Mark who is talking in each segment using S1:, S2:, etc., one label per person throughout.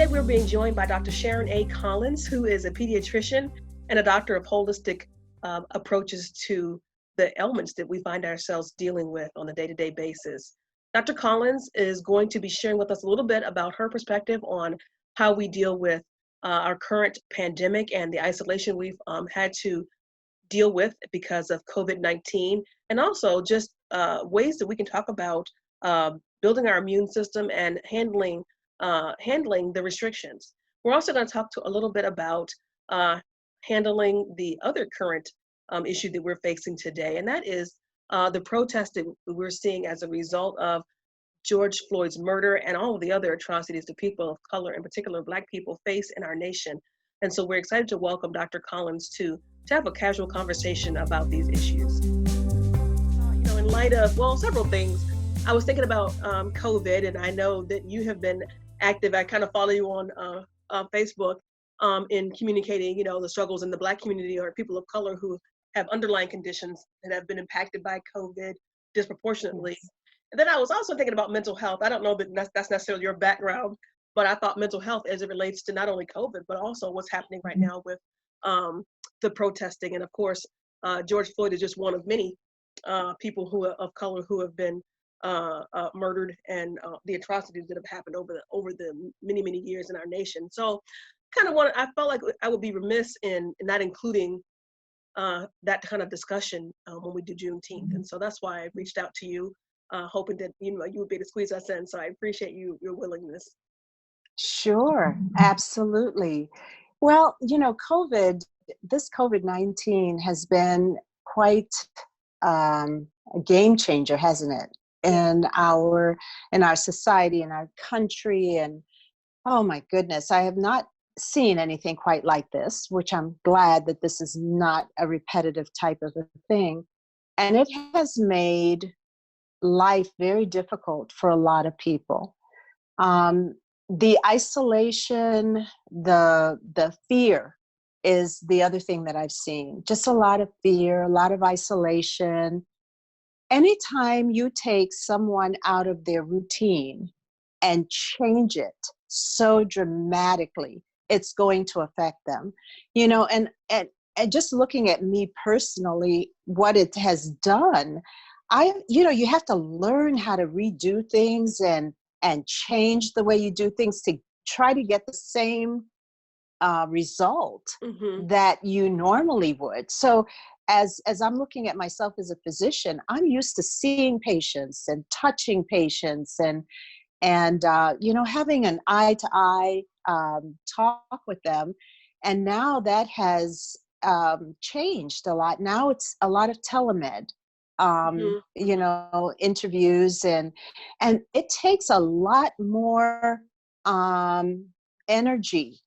S1: we're being joined by Dr. Sharon A. Collins, who is a pediatrician and a doctor of holistic approaches to the ailments that we find ourselves dealing with on a day-to-day basis. Dr. Collins is going to be sharing with us a little bit about her perspective on how we deal with our current pandemic and the isolation we've had to deal with because of COVID-19, and also just ways that we can talk about building our immune system and handling the restrictions. We're also going to talk a little bit about handling the other current issue that we're facing today, and that is the protest that we're seeing as a result of George Floyd's murder and all of the other atrocities that people of color, in particular Black people, face in our nation. And so we're excited to welcome Dr. Collins to have a casual conversation about these issues. In light of, several things, I was thinking about COVID, and I know that you have been active. I kind of follow you on Facebook in communicating, the struggles in the Black community or people of color who have underlying conditions that have been impacted by COVID disproportionately. Yes. And then I was also thinking about mental health. I don't know that that's necessarily your background, but I thought mental health as it relates to not only COVID, but also what's happening right now with the protesting. And of course, George Floyd is just one of many people of color who have been murdered, and the atrocities that have happened over the many, many years in our nation. So I felt like I would be remiss in not including that kind of discussion when we do Juneteenth. And so that's why I reached out to you, hoping that you would be able to squeeze us in. So I appreciate your willingness.
S2: Sure, absolutely. Well, this COVID-19 has been quite a game changer, hasn't it? In our society, in our country, and oh my goodness, I have not seen anything quite like this, which I'm glad that this is not a repetitive type of a thing. And it has made life very difficult for a lot of people. The isolation, the fear is the other thing that I've seen. Just a lot of fear, a lot of isolation. Anytime you take someone out of their routine and change it so dramatically, it's going to affect them. And just looking at me personally, what it has done, you have to learn how to redo things and change the way you do things to try to get the same result that you normally would. So as I'm looking at myself as a physician, I'm used to seeing patients and touching patients and having an eye-to-eye talk with them. And now that has changed a lot. Now it's a lot of telemed. Interviews, and it takes a lot more energy.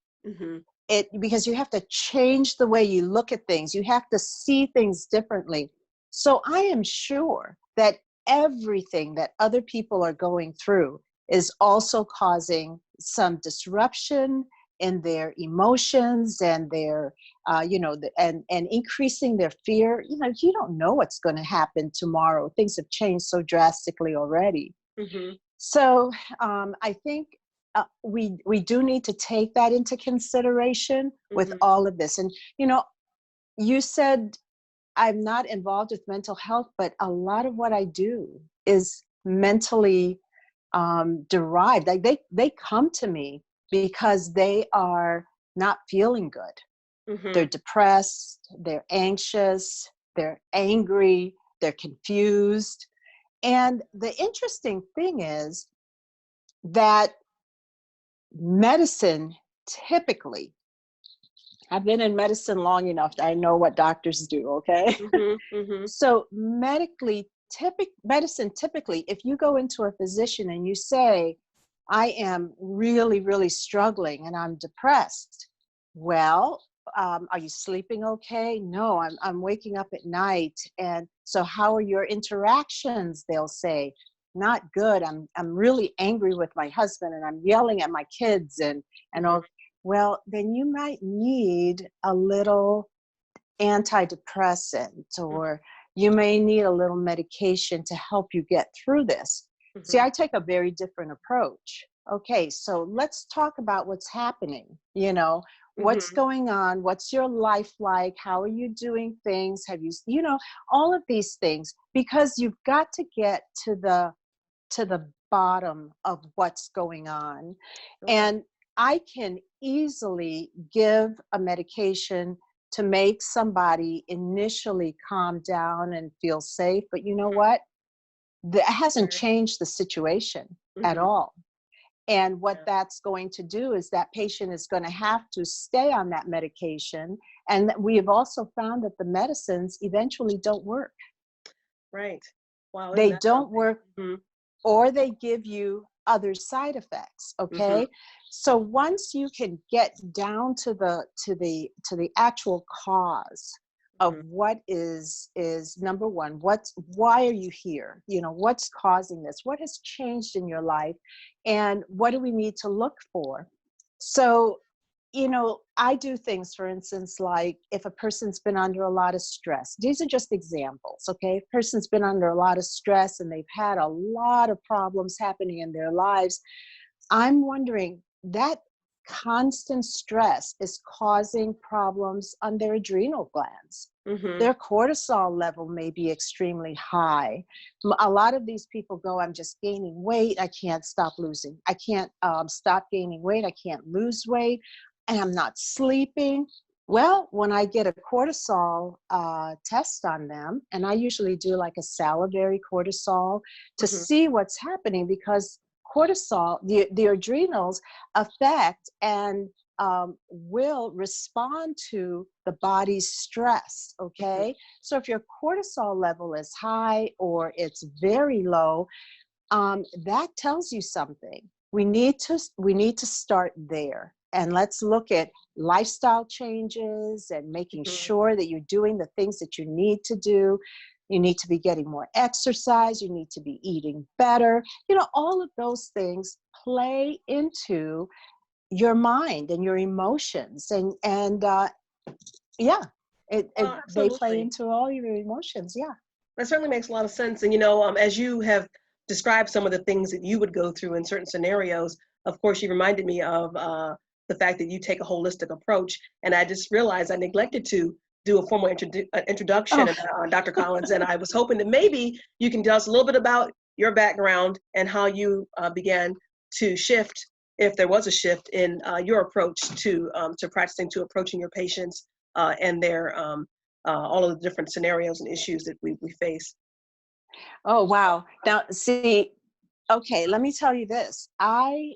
S2: Because you have to change the way you look at things. You have to see things differently. So I am sure that everything that other people are going through is also causing some disruption in their emotions and their, and increasing their fear. You don't know what's going to happen tomorrow. Things have changed so drastically already. So I think we do need to take that into consideration with all of this. And, you said I'm not involved with mental health, but a lot of what I do is mentally derived. Like they come to me because they are not feeling good. They're depressed, they're anxious, they're angry, they're confused. And the interesting thing is that medicine typically, I've been in medicine long enough that I know what doctors do, okay? So medicine typically, if you go into a physician and you say, I am really, really struggling and I'm depressed. Well, are you sleeping okay? No, I'm waking up at night. And so how are your interactions? They'll say, not good. I'm really angry with my husband and I'm yelling at my kids and all. Well, then you might need a little antidepressant, or you may need a little medication to help you get through this. See, I take a very different approach. okay, so let's talk about what's happening. What's
S1: Mm-hmm.
S2: going on? What's your life like? How are you doing things? Have you, all of these things, because you've got to get to the bottom of what's going on.
S1: Sure.
S2: And I can easily give a medication to make somebody initially calm down and feel safe, but you know what? That hasn't
S1: Right.
S2: changed the situation at
S1: Mm-hmm.
S2: all. And what
S1: Yeah.
S2: that's going to do is that patient is going to have to stay on that medication. And we have also found that the medicines eventually don't work.
S1: Right. Wow, isn't
S2: They
S1: that
S2: don't
S1: something?
S2: work,
S1: Mm-hmm.
S2: or they give you other side effects.
S1: Mm-hmm.
S2: Okay, so once you can get down to the actual cause of
S1: Mm-hmm.
S2: what is number one, why are you here, what's causing this, what has changed in your life, and what do we need to look for. So I do things, for instance, like if a person's been under a lot of stress, these are just examples, okay? If a person's been under a lot of stress and they've had a lot of problems happening in their lives, I'm wondering that constant stress is causing problems on their adrenal glands.
S1: Mm-hmm.
S2: Their cortisol level may be extremely high. A lot of these people go, I'm just gaining weight. I can't stop losing. I can't stop gaining weight. I can't lose weight. And I'm not sleeping. Well, when I get a cortisol test on them, and I usually do like a salivary cortisol to
S1: Mm-hmm.
S2: see what's happening, because cortisol, the adrenals affect and will respond to the body's stress.
S1: Mm-hmm.
S2: Okay, so if your cortisol level is high or it's very low, that tells you something. We need to start there, and let's look at lifestyle changes and making
S1: Mm-hmm.
S2: sure that you're doing the things that you need to do. You need to be getting more exercise. You need to be eating better. All of those things play into your mind and your emotions, and yeah,
S1: Well,
S2: they play
S1: absolutely.
S2: into all your emotions. Yeah.
S1: That certainly makes a lot of sense. And, as you have described some of the things that you would go through in certain scenarios, of course, you reminded me of the fact that you take a holistic approach. And I just realized I neglected to do a formal introduction,
S2: Oh,
S1: Dr. Collins. And I was hoping that maybe you can tell us a little bit about your background and how you began to shift, if there was a shift in your approach to practicing, to approaching your patients and their all of the different scenarios and issues that we face.
S2: oh, wow. Now, see, okay, let me tell you this. I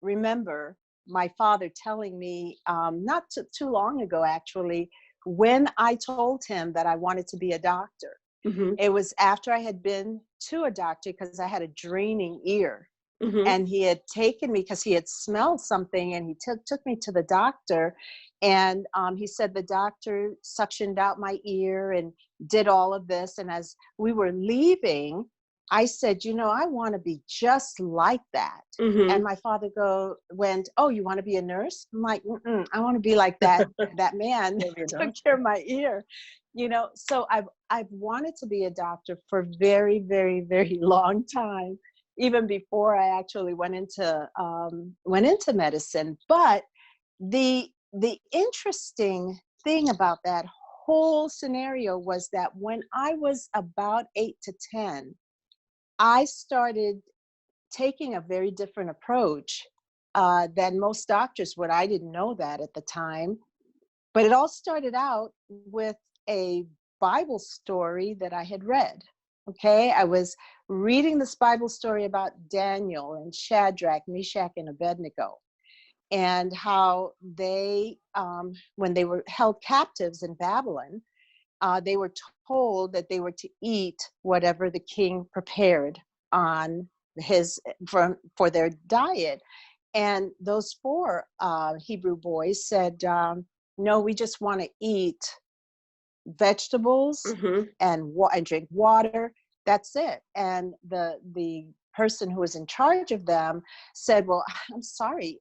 S2: remember my father telling me, not too long ago, actually, when I told him that I wanted to be a doctor.
S1: Mm-hmm.
S2: It was after I had been to a doctor because I had a draining ear.
S1: Mm-hmm.
S2: And he had taken me because he had smelled something, and he took me to the doctor. And he said the doctor suctioned out my ear and did all of this. And as we were leaving, I said, I want to be just like that.
S1: Mm-hmm.
S2: And my father went, oh, you want to be a nurse? I'm like, mm-mm, I want to be like that man
S1: Maybe a
S2: that took
S1: doctor.
S2: care of my ear. So I've wanted to be a doctor for a very, very, very long time, even before I actually went into medicine. But the interesting thing about that whole scenario was that when I was about 8 to 10, I started taking a very different approach than most doctors would. I didn't know that at the time, but it all started out with a Bible story that I had read. Okay, I was reading this Bible story about Daniel and Shadrach, Meshach, and Abednego, and how when they were held captives in Babylon, they were told that they were to eat whatever the king prepared on for their diet. And those four Hebrew boys said, no, we just want to eat vegetables
S1: Mm-hmm.
S2: and drink water. That's it. And the person who was in charge of them said, well, I'm sorry,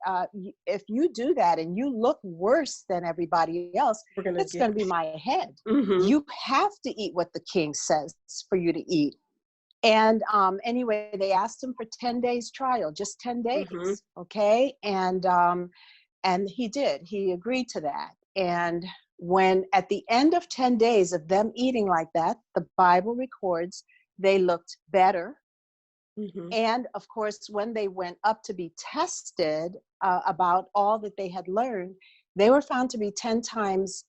S2: if you do that and you look worse than everybody else,
S1: We're gonna
S2: it's
S1: get.
S2: going to be my head.
S1: Mm-hmm.
S2: You have to eat what the king says for you to eat. And anyway, they asked him for 10 days trial, just 10 days.
S1: Mm-hmm.
S2: Okay. And he did, he agreed to that. And when at the end of 10 days of them eating like that, the Bible records they looked better.
S1: Mm-hmm.
S2: And of course, when they went up to be tested about all that they had learned, they were found to be 10 times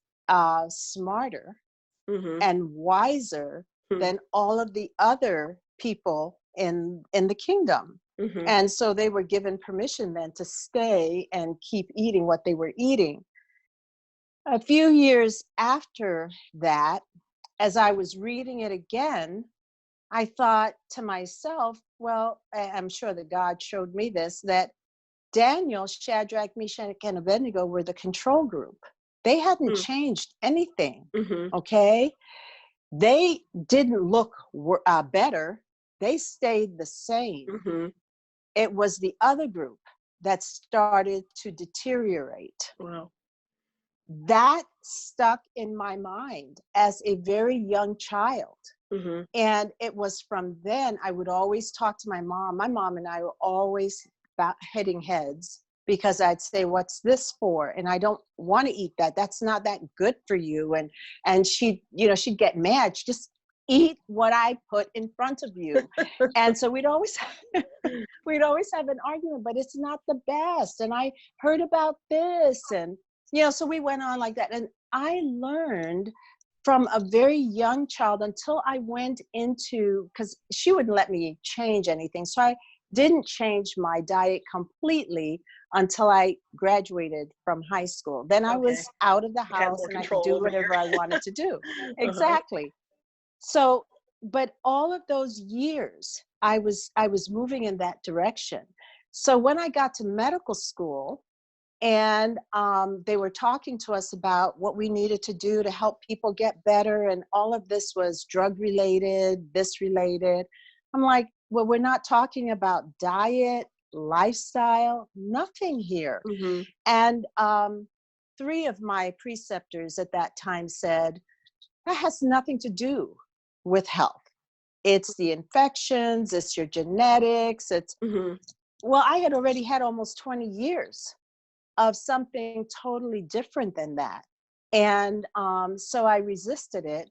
S2: smarter
S1: Mm-hmm.
S2: and wiser than all of the other people in the kingdom.
S1: Mm-hmm.
S2: And so they were given permission then to stay and keep eating what they were eating. A few years after that, as I was reading it again, I thought to myself, well, I'm sure that God showed me this, that Daniel, Shadrach, Meshach, and Abednego were the control group. They hadn't changed anything,
S1: Mm-hmm.
S2: okay? They didn't look better. They stayed the same.
S1: Mm-hmm.
S2: It was the other group that started to deteriorate.
S1: Wow.
S2: That stuck in my mind as a very young child.
S1: Mm-hmm.
S2: And it was from then I would always talk to my mom. My mom and I were always hitting heads because I'd say, "What's this for?" And I don't want to eat that. That's not that good for you. And she'd get mad. She'd just eat what I put in front of you. And so we'd always have an argument, but it's not the best. And I heard about this, and so we went on like that. And I learned from a very young child until I went into, because she wouldn't let me change anything. So I didn't change my diet completely until I graduated from high school. Then I was out of the house and I could do whatever I wanted to do. Exactly. So, but all of those years, I was moving in that direction. So when I got to medical school, and they were talking to us about what we needed to do to help people get better. And all of this was drug related, this related. I'm like, well, we're not talking about diet, lifestyle, nothing here.
S1: Mm-hmm.
S2: And 3 of my preceptors at that time said, that has nothing to do with health. It's the infections, it's your genetics. Well, I had already had almost 20 years of something totally different than that. And so I resisted it,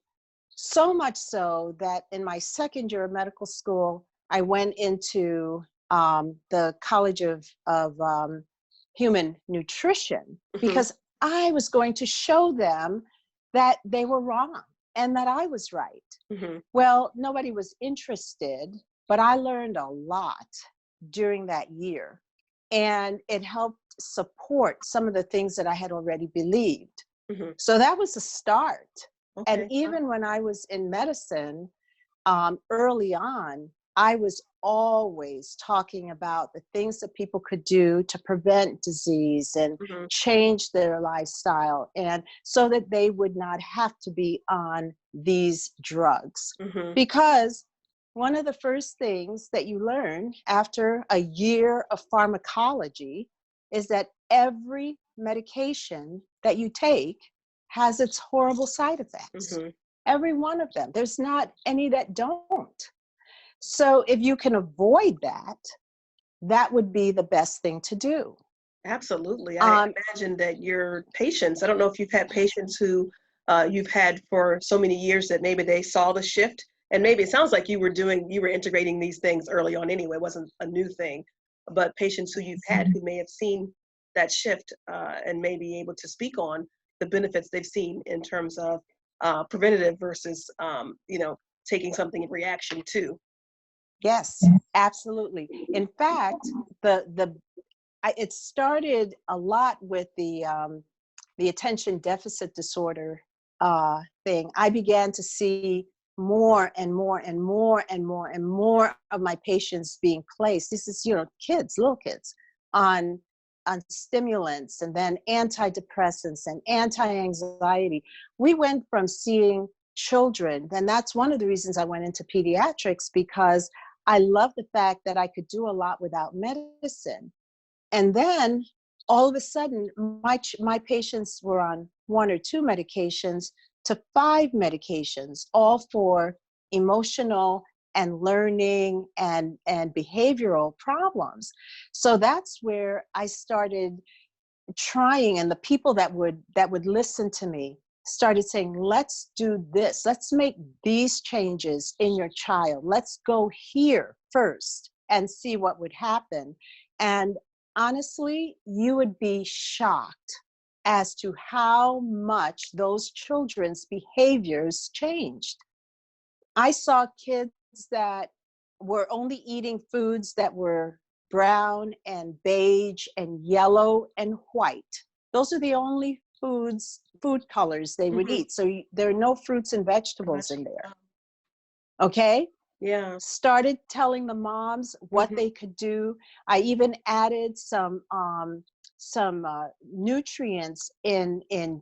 S2: so much so that in my second year of medical school, I went into the College of Human Nutrition because I was going to show them that they were wrong and that I was right. Well, nobody was interested, but I learned a lot during that year. And it helped support some of the things that I had already believed. So that was a start. Okay. And even when I was in medicine, early on, I was always talking about the things that people could do to prevent disease and change their lifestyle, and so that they would not have to be on these drugs. Because one of the first things that you learn after a year of pharmacology is that every medication that you take has its horrible side effects. Every one of them. There's not any that don't. So if you can avoid that, that would be the best thing to do.
S1: Absolutely. I imagine that your patients, I don't know if you've had patients who you've had for so many years that maybe they saw the shift, and maybe it sounds like you were integrating these things early on anyway, it wasn't a new thing, but patients who you've had who may have seen that shift and may be able to speak on the benefits they've seen in terms of preventative versus, taking something in reaction to.
S2: Yes, absolutely. In fact, it started a lot with the attention deficit disorder thing. I began to see more and more and more and more and more of my patients being placed. This is, little kids on stimulants and then antidepressants and anti-anxiety. We went from seeing children, and that's one of the reasons I went into pediatrics, because I love the fact that I could do a lot without medicine. And then all of a sudden, my patients were on 1 or 2 medications to 5 medications, all for emotional and learning and behavioral problems. So that's where I started trying, and the people that would listen to me started saying, let's do this, let's make these changes in your child, let's go here first and see what would happen. And honestly, you would be shocked as to how much those children's behaviors changed. I saw kids that were only eating foods that were brown and beige and yellow and white. Those are the only food colors they would eat. So there are no fruits and vegetables in there. Okay?
S1: Yeah.
S2: Started telling the moms what they could do. I even added some nutrients in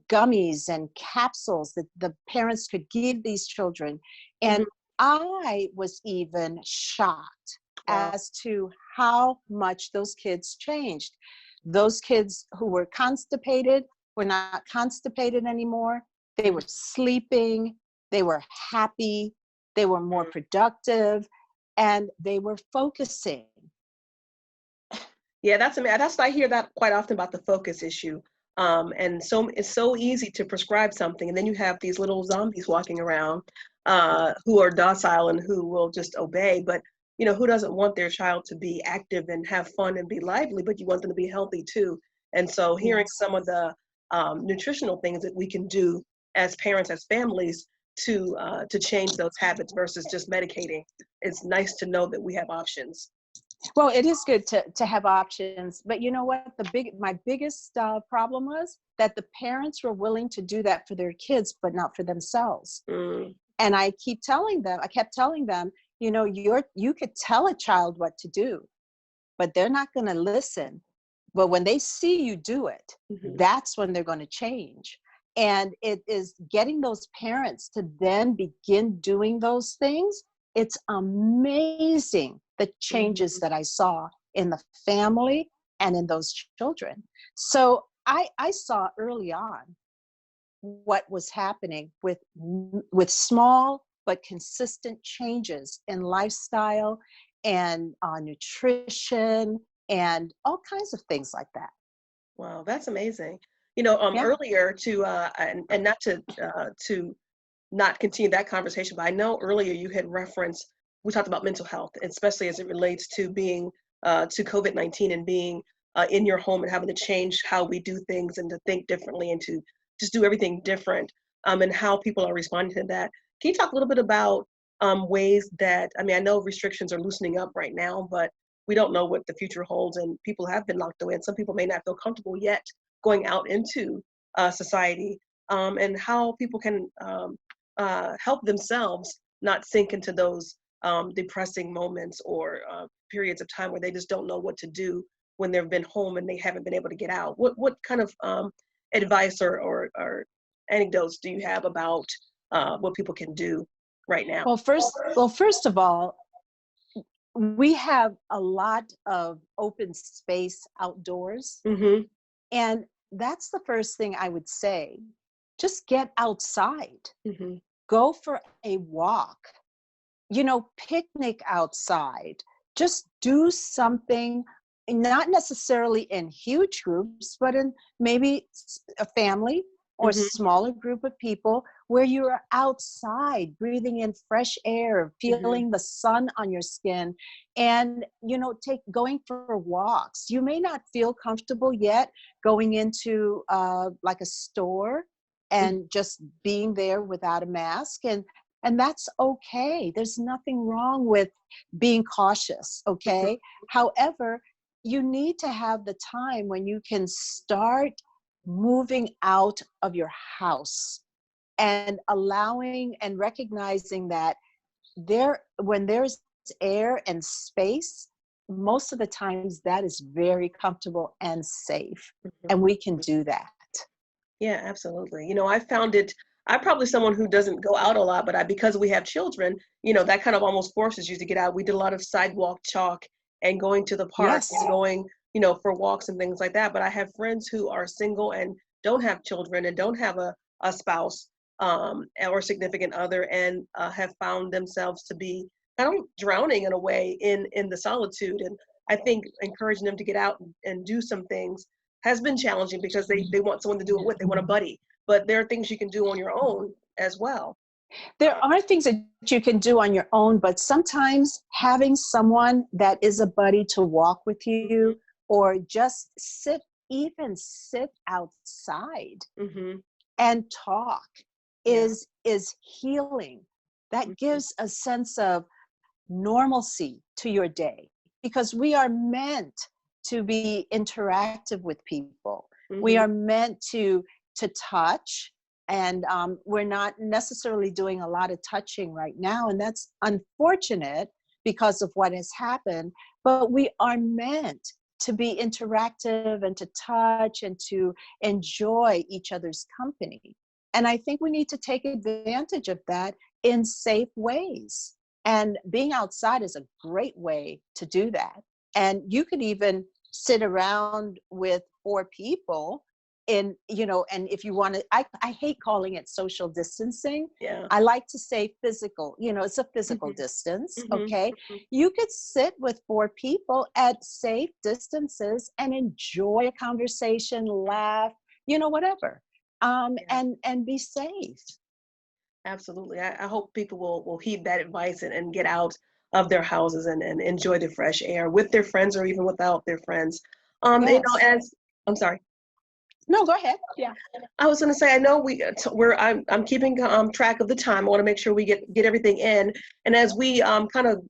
S2: gummies and capsules that the parents could give these children. And I was even shocked as to how much those kids changed. Those kids who were constipated were not constipated anymore. They were sleeping, they were happy, they were more productive, and they were focusing.
S1: Yeah, that's amazing. I hear that quite often about the focus issue. And so it's so easy to prescribe something, and then you have these little zombies walking around who are docile and who will just obey. But who doesn't want their child to be active and have fun and be lively, but you want them to be healthy too. And so hearing some of the nutritional things that we can do as parents, as families, to change those habits versus just medicating, it's nice to know that we have options.
S2: Well, it is good to have options, but you know what? My biggest problem was that the parents were willing to do that for their kids, but not for themselves. And I kept telling them, you could tell a child what to do, but they're not going to listen. But when they see you do it, that's when they're going to change. And it is getting those parents to then begin doing those things. It's amazing the changes that I saw in the family and in those children. So I saw early on what was happening with small but consistent changes in lifestyle and nutrition and all kinds of things like that.
S1: Wow, that's amazing. Earlier and not to not continue that conversation, but I know earlier you had referenced, we talked about mental health, especially as it relates to being to COVID-19 and being in your home and having to change how we do things and to think differently and to just do everything different, and how people are responding to that. Can you talk a little bit about ways that, I know restrictions are loosening up right now, but we don't know what the future holds, and people have been locked away, and some people may not feel comfortable yet going out into society, and how people can help themselves not sink into those depressing moments or periods of time where they just don't know what to do when they've been home and they haven't been able to get out. What kind of advice or anecdotes do you have about what people can do right now?
S2: Well, first of all, we have a lot of open space outdoors. And that's the first thing I would say. Just get outside. Go for a walk. Picnic outside. Just do something, not necessarily in huge groups, but in maybe a family or smaller group of people where you're outside, breathing in fresh air, feeling the sun on your skin, and going for walks. You may not feel comfortable yet going into like a store and just being there without a mask, and that's okay. There's nothing wrong with being cautious, okay? However, you need to have the time when you can start moving out of your house and allowing and recognizing that when there's air and space, most of the times that is very comfortable and safe, and we can do that.
S1: Yeah, absolutely. I found it, I'm probably someone who doesn't go out a lot, but because we have children, that kind of almost forces you to get out. We did a lot of sidewalk chalk and going to the park and going, for walks and things like that. But I have friends who are single and don't have children and don't have a spouse or significant other, and have found themselves to be kind of drowning in a way in the solitude. And I think encouraging them to get out and do some things has been challenging because they want someone to do it with. They want a buddy, but there are things you can do on your own as well.
S2: There are things that you can do on your own, but sometimes having someone that is a buddy to walk with you or just even sit outside and talk is healing. That gives a sense of normalcy to your day, because we are meant to be interactive with people. We are meant to touch, and we're not necessarily doing a lot of touching right now, and that's unfortunate because of what has happened, but we are meant to be interactive and to touch and to enjoy each other's company. And I think we need to take advantage of that in safe ways. And being outside is a great way to do that. And you could even sit around with 4 people and if you want to, I hate calling it social distancing. I like to say physical, it's a physical distance. Okay. You could sit with 4 people at safe distances and enjoy a conversation, laugh, whatever, and be safe.
S1: Absolutely. I hope people will heed that advice and get out of their houses and enjoy the fresh air with their friends or even without their friends. I'm sorry.
S2: No, go ahead. Yeah.
S1: I was going to say, I know I'm keeping track of the time. I want to make sure we get everything in. And as we kind of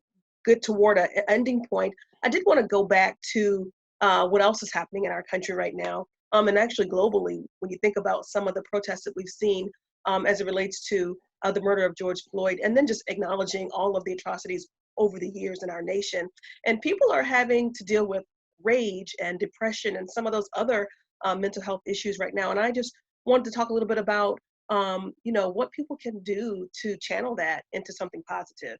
S1: get toward an ending point, I did want to go back to what else is happening in our country right now. And actually globally, when you think about some of the protests that we've seen as it relates to the murder of George Floyd, and then just acknowledging all of the atrocities over the years in our nation. And people are having to deal with rage and depression and some of those other mental health issues right now. And I just wanted to talk a little bit about, what people can do to channel that into something positive.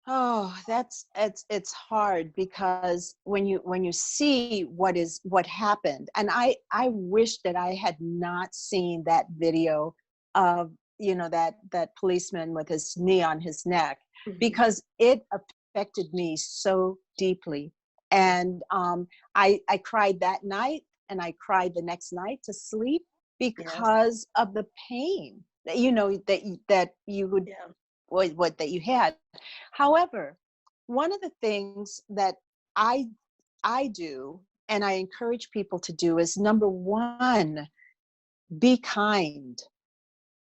S2: Oh, it's hard, because when you see what happened, and I wish that I had not seen that video of that policeman with his knee on his neck, because it affected me so deeply. And I cried that night, and I cried the next night to sleep because of the pain that that you would that you had. However, one of the things that I do, and I encourage people to do, is number one, be kind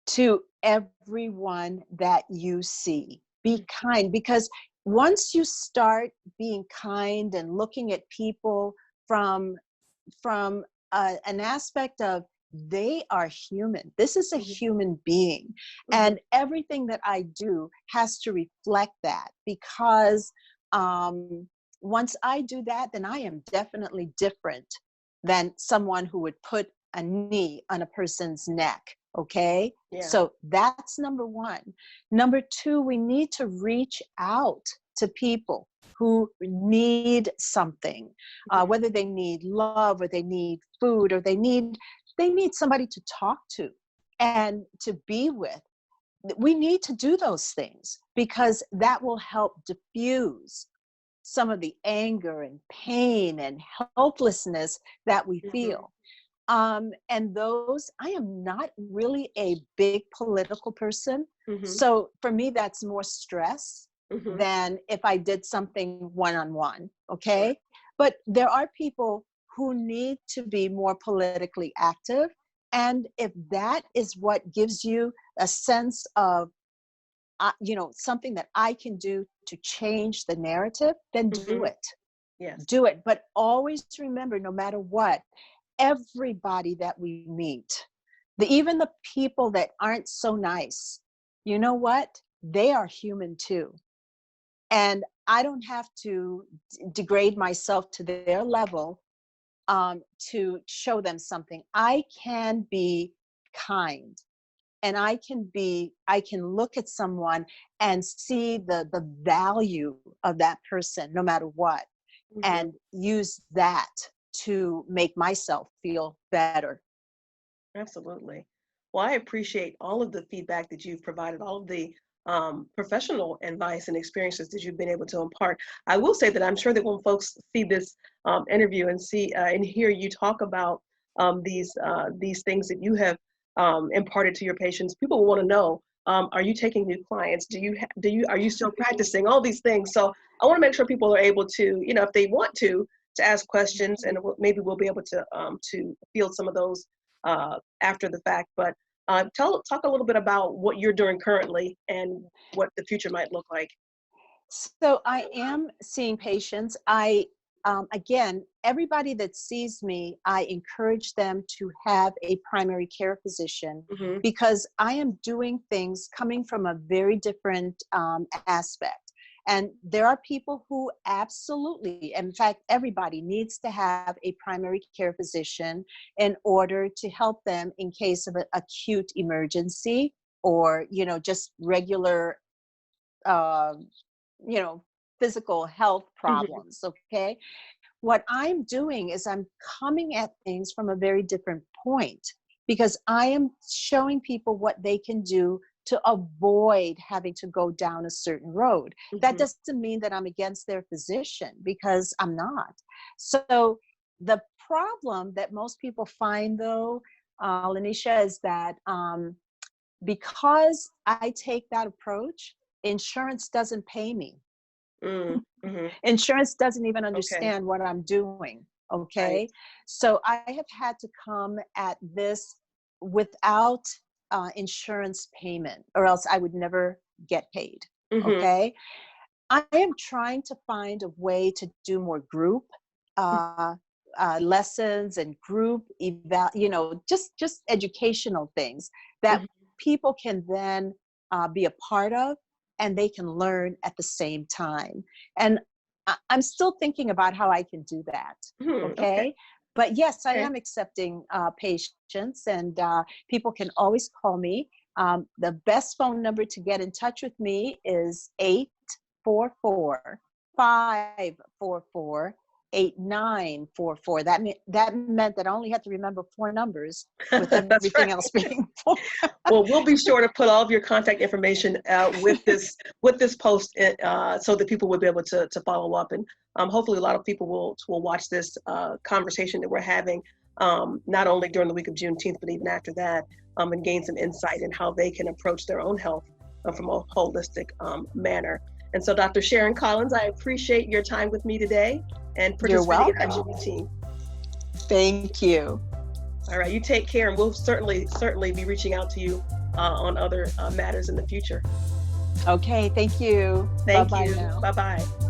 S2: to everyone that you see. Be kind, because once you start being kind and looking at people from an aspect of they are human. This is a human being. And everything that I do has to reflect that, because once I do that, then I am definitely different than someone who would put a knee on a person's neck. Okay. So that's number one. Number two, we need to reach out to people who need something, whether they need love or they need food or they need somebody to talk to and to be with. We need to do those things, because that will help diffuse some of the anger and pain and helplessness that we feel. And those, I am not really a big political person. So for me, that's more stress than if I did something one-on-one. Okay. But there are people who need to be more politically active. And if that is what gives you a sense of, something that I can do to change the narrative, then do it. Do it. But always remember, no matter what, everybody that we meet, even the people that aren't so nice, you know what? They are human too. And I don't have to degrade myself to their level to show them something. I can be kind, and I can look at someone and see the value of that person, no matter what, and use that to make myself feel better.
S1: Absolutely. Well, I appreciate all of the feedback that you've provided, all of the professional advice and experiences that you've been able to impart. I will say that I'm sure that when folks see this interview and see and hear you talk about these things that you have imparted to your patients, people will want to know, are you taking new clients? Are you still practicing all these things? So I want to make sure people are able to, if they want to ask questions, and maybe we'll be able to field some of those after the fact. But talk a little bit about what you're doing currently and what the future might look like.
S2: So I am seeing patients. Again, everybody that sees me, I encourage them to have a primary care physician,
S1: Mm-hmm.
S2: because I am doing things coming from a very different aspect. And there are people who absolutely, in fact, everybody needs to have a primary care physician in order to help them in case of an acute emergency, or, just regular, physical health problems. Okay. What I'm doing is I'm coming at things from a very different point, because I am showing people what they can do to avoid having to go down a certain road.
S1: Mm-hmm.
S2: That doesn't mean that I'm against their physician, because I'm not. So the problem that most people find, though, LaNisha, is that because I take that approach, insurance doesn't pay me.
S1: Mm-hmm.
S2: Insurance doesn't even understand what I'm doing. Okay.
S1: Right.
S2: So I have had to come at this without insurance payment, or else I would never get paid.
S1: Mm-hmm.
S2: Okay. I am trying to find a way to do more group lessons and group just educational things that people can then be a part of, and they can learn at the same time. And I'm still thinking about how I can do that. Okay. But yes, I am accepting patients, and people can always call me. The best phone number to get in touch with me is 844-544-8944. That meant that I only had to remember 4 numbers, with everything else being 4.
S1: Well, we'll be sure to put all of your contact information with this post, so that people will be able to follow up, and hopefully a lot of people will watch this conversation that we're having, not only during the week of Juneteenth, but even after that, and gain some insight in how they can approach their own health from a holistic manner. And so, Dr. Sharon Collins, I appreciate your time with me today and participating in our Juneteenth.
S2: Thank you.
S1: All right, you take care, and we'll certainly be reaching out to you on other matters in the future.
S2: Okay, thank you.
S1: Thank
S2: Bye-bye
S1: you.
S2: now.
S1: Bye-bye.